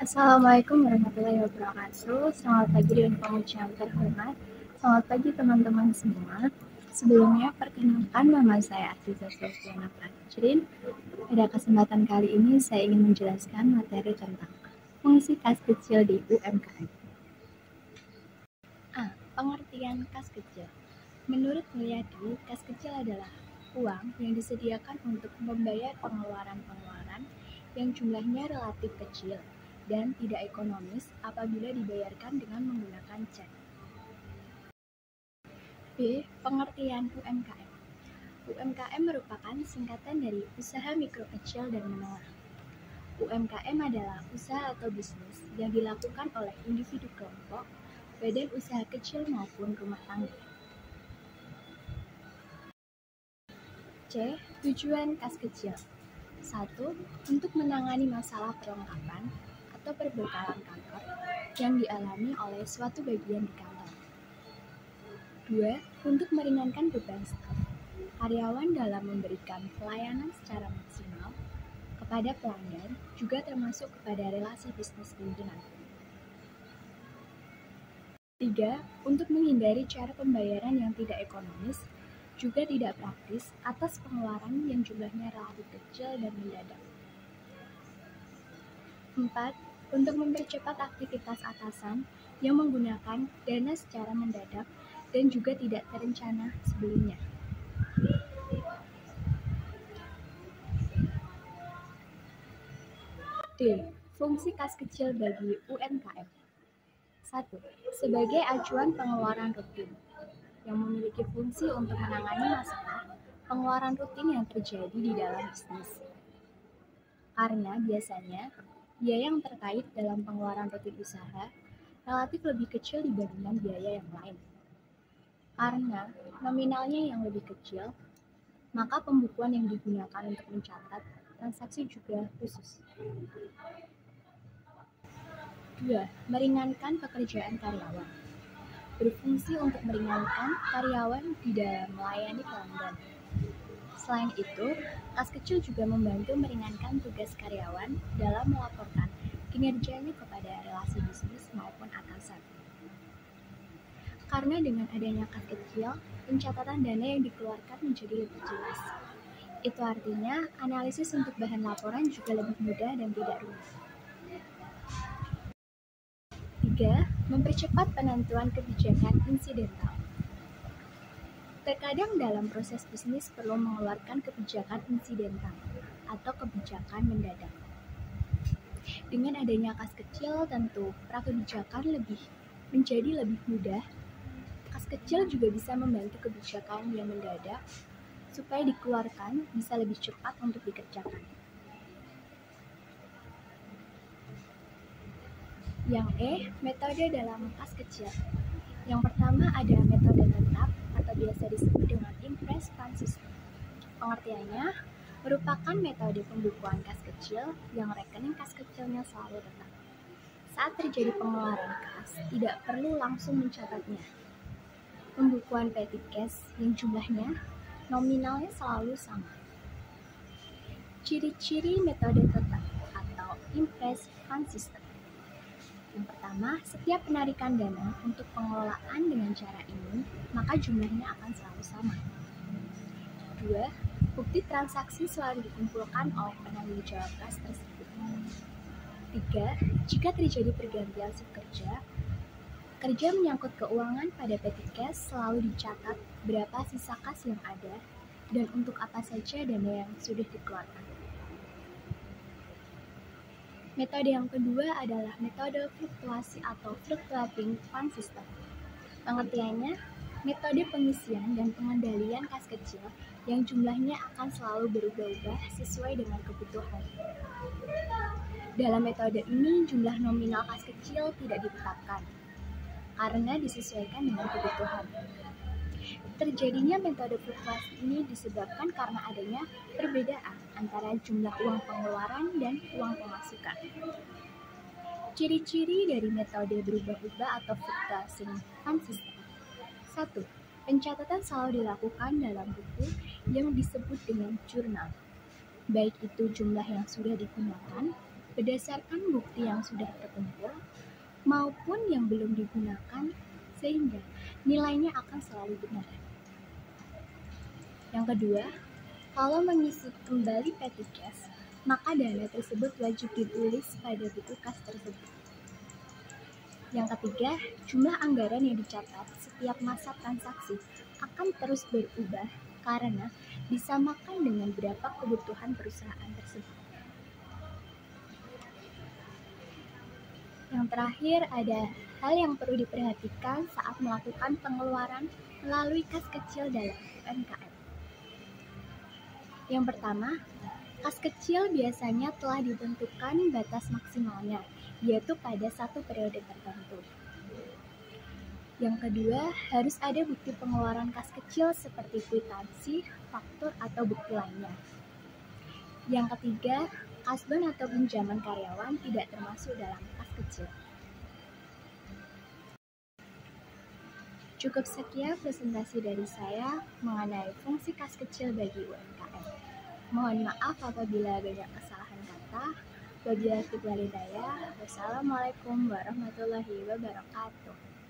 Assalamualaikum warahmatullahi wabarakatuh. Selamat pagi dengan pengucapan terhormat. Selamat pagi teman-teman semua. Sebelumnya perkenalkan nama saya Aziza Sulfiana Prajrin. Pada kesempatan kali ini saya ingin menjelaskan materi tentang fungsi kas kecil di UMKM. Pengertian kas kecil. Menurut Mulyadi, kas kecil adalah uang yang disediakan untuk membayar pengeluaran-pengeluaran yang jumlahnya relatif kecil dan tidak ekonomis apabila dibayarkan dengan menggunakan cek. B. Pengertian UMKM. UMKM merupakan singkatan dari usaha mikro kecil dan menengah. UMKM adalah usaha atau bisnis yang dilakukan oleh individu kelompok, badan usaha kecil maupun rumah tangga. C. Tujuan kas kecil. 1. Untuk menangani masalah perlengkapan atau perbekalan kantor yang dialami oleh suatu bagian di kantor. 2. Untuk meringankan beban staf, karyawan dalam memberikan pelayanan secara maksimal kepada pelanggan, juga termasuk kepada relasi bisnis pimpinan. 3. Untuk menghindari cara pembayaran yang tidak ekonomis, juga tidak praktis atas pengeluaran yang jumlahnya relatif kecil dan mendadak. 4. Untuk mempercepat aktivitas atasan yang menggunakan dana secara mendadak dan juga tidak terencana sebelumnya. D. Fungsi kas kecil bagi UMKM. 1. Sebagai acuan pengeluaran rutin yang memiliki fungsi untuk menangani masalah pengeluaran rutin yang terjadi di dalam bisnis. Karena biasanya biaya yang terkait dalam pengeluaran rutin usaha relatif lebih kecil dibandingkan biaya yang lain. Karena nominalnya yang lebih kecil, maka pembukuan yang digunakan untuk mencatat transaksi juga khusus. 2. Meringankan pekerjaan karyawan. Berfungsi untuk meringankan karyawan di dalam melayani pelanggan. Selain itu, kas kecil juga membantu meringankan tugas karyawan dalam melaporkan kinerjanya kepada relasi bisnis maupun atasan. Karena dengan adanya kas kecil, pencatatan dana yang dikeluarkan menjadi lebih jelas. Itu artinya analisis untuk bahan laporan juga lebih mudah dan tidak rumit. 3. Mempercepat penentuan kebijakan insidental. Terkadang dalam proses bisnis perlu mengeluarkan kebijakan insidental atau kebijakan mendadak. Dengan adanya kas kecil, tentu prakebijakan menjadi lebih mudah. Kas kecil juga bisa membantu kebijakan yang mendadak supaya dikeluarkan bisa lebih cepat untuk dikerjakan. Yang E, metode dalam kas kecil. Yang pertama ada metode tetap atau biasa disebut dengan impress fund system. Pengertiannya merupakan metode pembukuan kas kecil yang rekening kas kecilnya selalu tetap. Saat terjadi pengeluaran kas, tidak perlu langsung mencatatnya. Pembukuan petty cash yang jumlahnya nominalnya selalu sama. Ciri-ciri metode tetap atau impress fund system. Yang pertama, setiap penarikan dana untuk pengelolaan dengan cara ini, maka jumlahnya akan selalu sama. 2. Bukti transaksi selalu dikumpulkan oleh penanggung jawab kas tersebut. 3. Jika terjadi pergantian shift kerja menyangkut keuangan pada petty cash selalu dicatat berapa sisa kas yang ada dan untuk apa saja dana yang sudah dikeluarkan. Metode yang kedua adalah metode fluktuasi atau fluctuating fund system. Pengertiannya, metode pengisian dan pengendalian kas kecil yang jumlahnya akan selalu berubah-ubah sesuai dengan kebutuhan. Dalam metode ini, jumlah nominal kas kecil tidak ditetapkan, karena disesuaikan dengan kebutuhan. Terjadinya metode fluktuasi ini disebabkan karena adanya perbedaan antara jumlah uang pengeluaran dan uang pemasukan. Ciri-ciri dari metode berubah-ubah atau fluctuating fund system. 1. Pencatatan selalu dilakukan dalam buku yang disebut dengan jurnal, baik itu jumlah yang sudah digunakan berdasarkan bukti yang sudah terkumpul maupun yang belum digunakan, sehingga nilainya akan selalu benar. Yang kedua, kalau mengisi kembali petty cash, maka dana tersebut wajib ditulis pada buku kas tersebut. Yang ketiga, jumlah anggaran yang dicatat setiap masa transaksi akan terus berubah karena disamakan dengan berapa kebutuhan perusahaan tersebut. Yang terakhir, ada hal yang perlu diperhatikan saat melakukan pengeluaran melalui kas kecil dalam UMKM. Yang pertama, kas kecil biasanya telah ditentukan batas maksimalnya, yaitu pada satu periode tertentu. Yang kedua, harus ada bukti pengeluaran kas kecil seperti kwitansi, faktur, atau bukti lainnya. Yang ketiga, kasbon atau pinjaman karyawan tidak termasuk dalam kas kecil. Cukup sekian presentasi dari saya mengenai fungsi kas kecil bagi UMKM. Mohon maaf apabila banyak kesalahan kata. Wabillahi taufiq wal hidayah. Wassalamualaikum warahmatullahi wabarakatuh.